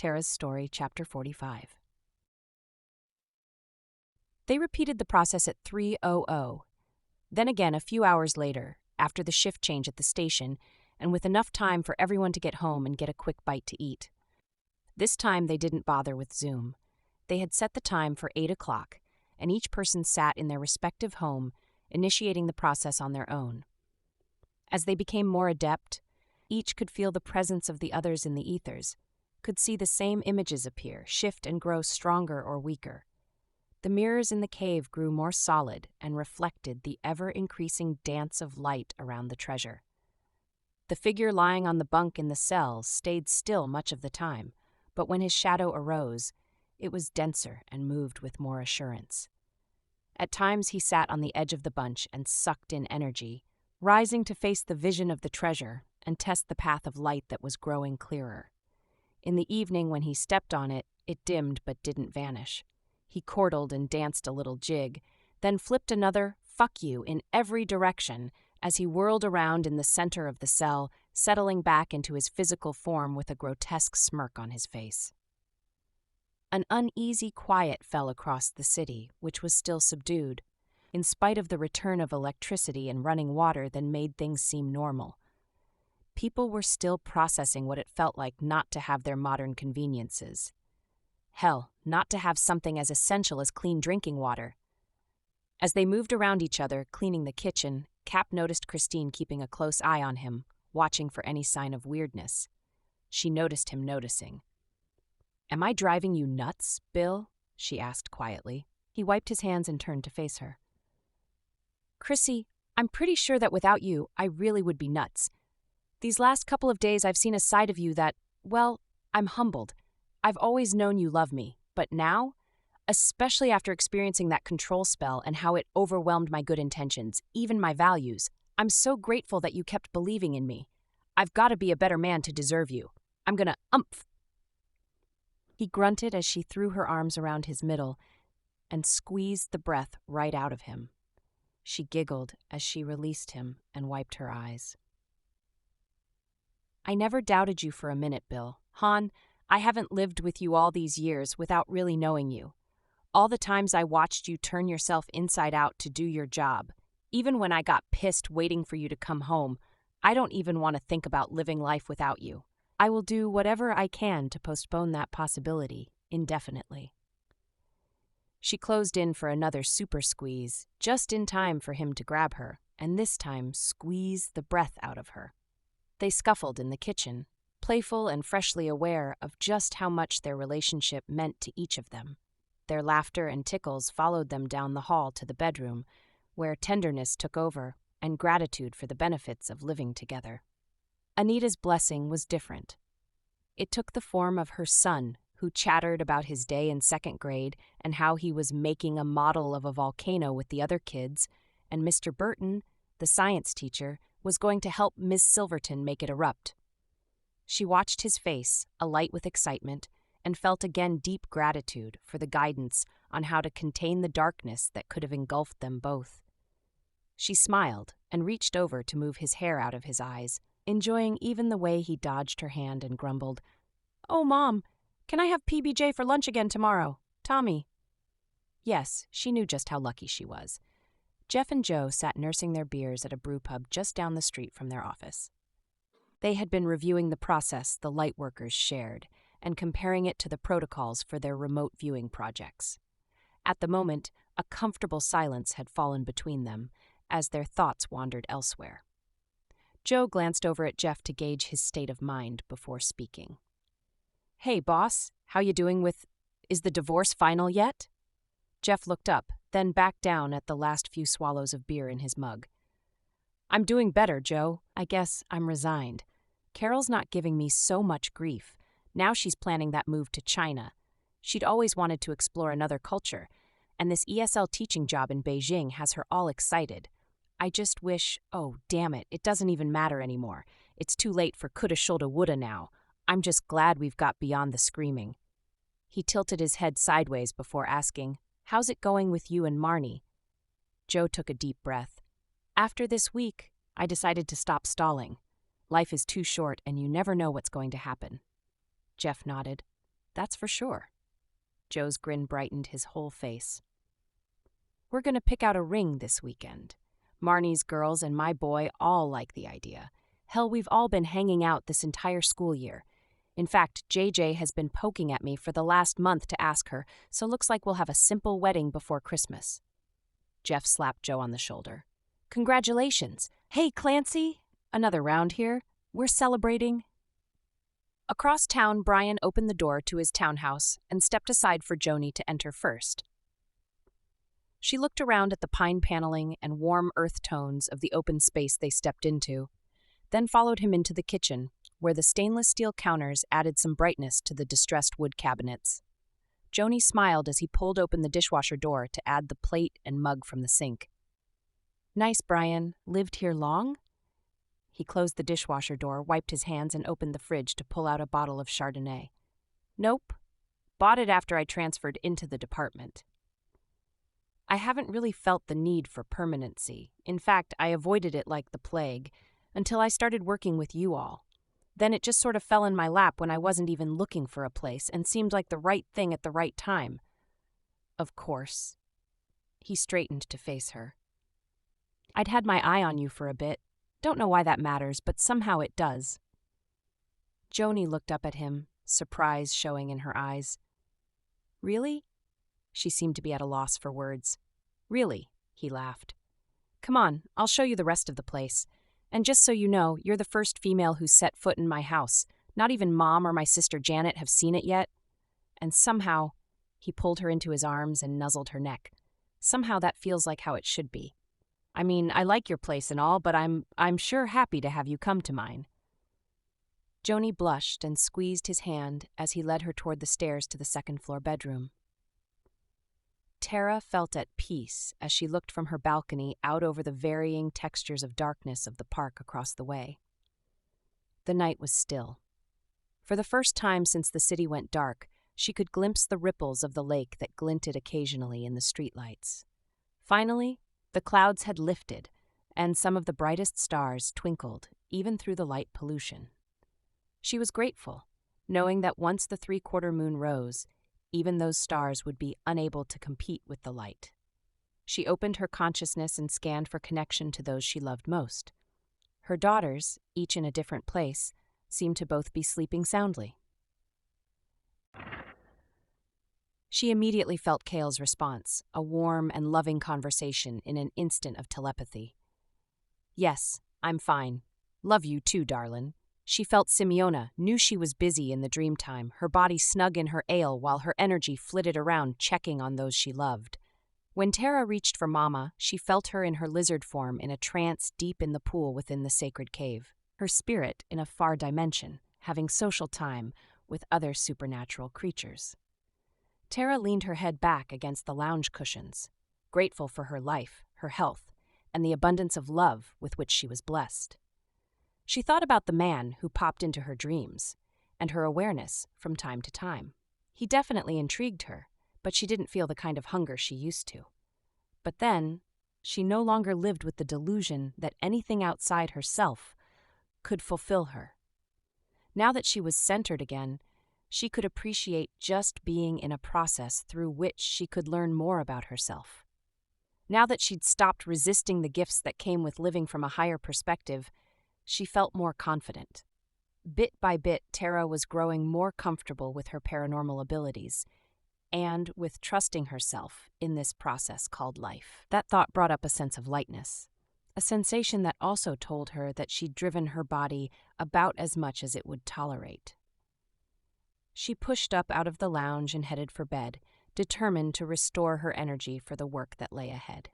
Terra's Story, Chapter 45. They repeated the process at 3:00. Then again a few hours later, after the shift change at the station, and with enough time for everyone to get home and get a quick bite to eat. This time they didn't bother with Zoom. They had set the time for 8 o'clock, and each person sat in their respective home, initiating the process on their own. As they became more adept, each could feel the presence of the others in the ethers, could see the same images appear, shift and grow stronger or weaker. The mirrors in the cave grew more solid and reflected the ever-increasing dance of light around the treasure. The figure lying on the bunk in the cell stayed still much of the time, but when his shadow arose, it was denser and moved with more assurance. At times he sat on the edge of the bunch and sucked in energy, rising to face the vision of the treasure and test the path of light that was growing clearer. In the evening when he stepped on it, it dimmed but didn't vanish. He chortled and danced a little jig, then flipped another "fuck you" in every direction as he whirled around in the center of the cell, settling back into his physical form with a grotesque smirk on his face. An uneasy quiet fell across the city, which was still subdued, in spite of the return of electricity and running water that made things seem normal. People were still processing what it felt like not to have their modern conveniences. Hell, not to have something as essential as clean drinking water. As they moved around each other, cleaning the kitchen, Cap noticed Christine keeping a close eye on him, watching for any sign of weirdness. She noticed him noticing. "Am I driving you nuts, Bill?" she asked quietly. He wiped his hands and turned to face her. "Chrissy, I'm pretty sure that without you, I really would be nuts. These last couple of days I've seen a side of you that, well, I'm humbled. I've always known you love me, but now, especially after experiencing that control spell and how it overwhelmed my good intentions, even my values, I'm so grateful that you kept believing in me. I've got to be a better man to deserve you. I'm gonna umph." He grunted as she threw her arms around his middle and squeezed the breath right out of him. She giggled as she released him and wiped her eyes. "I never doubted you for a minute, Bill. Hon, I haven't lived with you all these years without really knowing you. All the times I watched you turn yourself inside out to do your job, even when I got pissed waiting for you to come home, I don't even want to think about living life without you. I will do whatever I can to postpone that possibility indefinitely." She closed in for another super squeeze, just in time for him to grab her, and this time squeeze the breath out of her. They scuffled in the kitchen, playful and freshly aware of just how much their relationship meant to each of them. Their laughter and tickles followed them down the hall to the bedroom, where tenderness took over and gratitude for the benefits of living together. Anita's blessing was different. It took the form of her son, who chattered about his day in second grade and how he was making a model of a volcano with the other kids, and Mr. Burton, the science teacher, was going to help Miss Silverton make it erupt. She watched his face, alight with excitement, and felt again deep gratitude for the guidance on how to contain the darkness that could have engulfed them both. She smiled and reached over to move his hair out of his eyes, enjoying even the way he dodged her hand and grumbled, "Oh, Mom, can I have PBJ for lunch again tomorrow? Tommy." Yes, she knew just how lucky she was. Jeff and Joe sat nursing their beers at a brew pub just down the street from their office. They had been reviewing the process the light workers shared and comparing it to the protocols for their remote viewing projects. At the moment, a comfortable silence had fallen between them as their thoughts wandered elsewhere. Joe glanced over at Jeff to gauge his state of mind before speaking. "Hey, boss, how you doing with... Is the divorce final yet?" Jeff looked up, then back down at the last few swallows of beer in his mug. "I'm doing better, Joe. I guess I'm resigned. Carol's not giving me so much grief. Now she's planning that move to China. She'd always wanted to explore another culture, and this ESL teaching job in Beijing has her all excited. I just wish, oh, damn it, it doesn't even matter anymore. It's too late for coulda, shoulda, woulda now. I'm just glad we've got beyond the screaming." He tilted his head sideways before asking, "How's it going with you and Marnie?" Joe took a deep breath. "After this week, I decided to stop stalling. Life is too short and you never know what's going to happen." Jeff nodded. that's for sure. Joe's grin brightened his whole face. We're going to pick out a ring this weekend. Marnie's girls and my boy all like the idea. Hell, we've all been hanging out this entire school year. In fact, JJ has been poking at me for the last month to ask her, so looks like we'll have a simple wedding before Christmas. Jeff slapped Joe on the shoulder. Congratulations. Hey, Clancy. Another round here. We're celebrating. Across town, Brian opened the door to his townhouse and stepped aside for Joni to enter first. She looked around at the pine paneling and warm earth tones of the open space they stepped into, then followed him into the kitchen, where the stainless steel counters added some brightness to the distressed wood cabinets. Joni smiled as he pulled open the dishwasher door to add the plate and mug from the sink. Nice, Brian. Lived here long? He closed the dishwasher door, wiped his hands, and opened the fridge to pull out a bottle of Chardonnay. Nope. Bought it after I transferred into the department. I haven't really felt the need for permanency. In fact, I avoided it like the plague, until I started working with you all. Then it just sort of fell in my lap when I wasn't even looking for a place and seemed like the right thing at the right time. Of course. He straightened to face her. I'd had my eye on you for a bit. Don't know why that matters, but somehow it does. Joni looked up at him, surprise showing in her eyes. Really? She seemed to be at a loss for words. Really, he laughed. Come on, I'll show you the rest of the place. And just so you know, you're the first female who's set foot in my house. Not even Mom or my sister Janet have seen it yet. And somehow, he pulled her into his arms and nuzzled her neck. Somehow that feels like how it should be. I mean, I like your place and all, but I'm sure happy to have you come to mine. Joni blushed and squeezed his hand as he led her toward the stairs to the second-floor bedroom. Terra felt at peace as she looked from her balcony out over the varying textures of darkness of the park across the way. The night was still. For the first time since the city went dark, she could glimpse the ripples of the lake that glinted occasionally in the streetlights. Finally, the clouds had lifted, and some of the brightest stars twinkled, even through the light pollution. She was grateful, knowing that once the three-quarter moon rose, even those stars would be unable to compete with the light. She opened her consciousness and scanned for connection to those she loved most. Her daughters, each in a different place, seemed to both be sleeping soundly. She immediately felt Cale's response, a warm and loving conversation in an instant of telepathy. Yes, I'm fine. Love you too, darlin'. She felt Simeona, knew she was busy in the dream time, her body snug in her ale while her energy flitted around checking on those she loved. When Terra reached for Mama, she felt her in her lizard form in a trance deep in the pool within the sacred cave, her spirit in a far dimension, having social time with other supernatural creatures. Terra leaned her head back against the lounge cushions, grateful for her life, her health, and the abundance of love with which she was blessed. She thought about the man who popped into her dreams, and her awareness from time to time. He definitely intrigued her, but she didn't feel the kind of hunger she used to. But then, she no longer lived with the delusion that anything outside herself could fulfill her. Now that she was centered again, she could appreciate just being in a process through which she could learn more about herself. Now that she'd stopped resisting the gifts that came with living from a higher perspective, she felt more confident. Bit by bit, Terra was growing more comfortable with her paranormal abilities and with trusting herself in this process called life. That thought brought up a sense of lightness, a sensation that also told her that she'd driven her body about as much as it would tolerate. She pushed up out of the lounge and headed for bed, determined to restore her energy for the work that lay ahead.